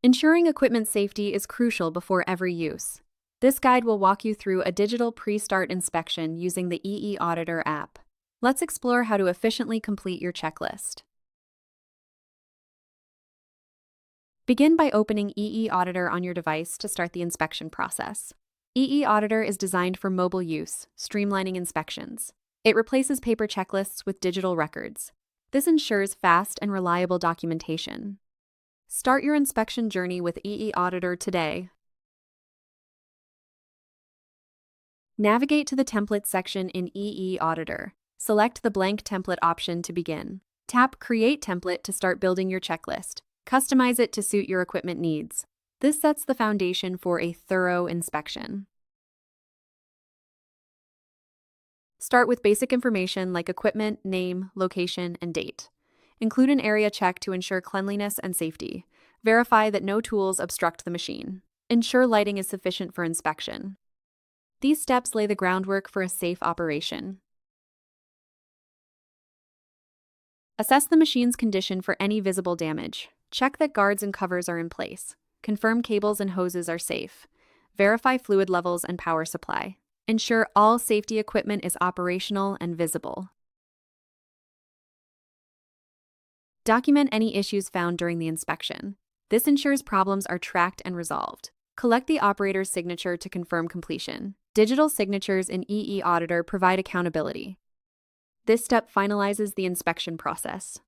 Ensuring equipment safety is crucial before every use. This guide will walk you through a digital pre-start inspection using the eAuditor app. Let's explore how to efficiently complete your checklist. Begin by opening eAuditor on your device to start the inspection process. eAuditor is designed for mobile use, streamlining inspections. It replaces paper checklists with digital records. This ensures fast and reliable documentation. Start your inspection journey with eAuditor today. Navigate to the Templates section in eAuditor. Select the blank template option to begin. Tap Create Template to start building your checklist. Customize it to suit your equipment needs. This sets the foundation for a thorough inspection. Start with basic information like equipment, name, location, and date. Include an area check to ensure cleanliness and safety. Verify that no tools obstruct the machine. Ensure lighting is sufficient for inspection. These steps lay the groundwork for a safe operation. Assess the machine's condition for any visible damage. Check that guards and covers are in place. Confirm cables and hoses are safe. Verify fluid levels and power supply. Ensure all safety equipment is operational and visible. Document any issues found during the inspection. This ensures problems are tracked and resolved. Collect the operator's signature to confirm completion. Digital signatures in eAuditor provide accountability. This step finalizes the inspection process.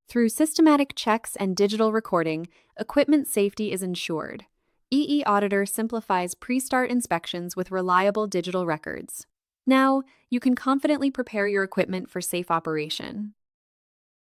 Through systematic checks and digital recording, equipment safety is ensured. eAuditor simplifies pre-start inspections with reliable digital records. Now, you can confidently prepare your equipment for safe operation.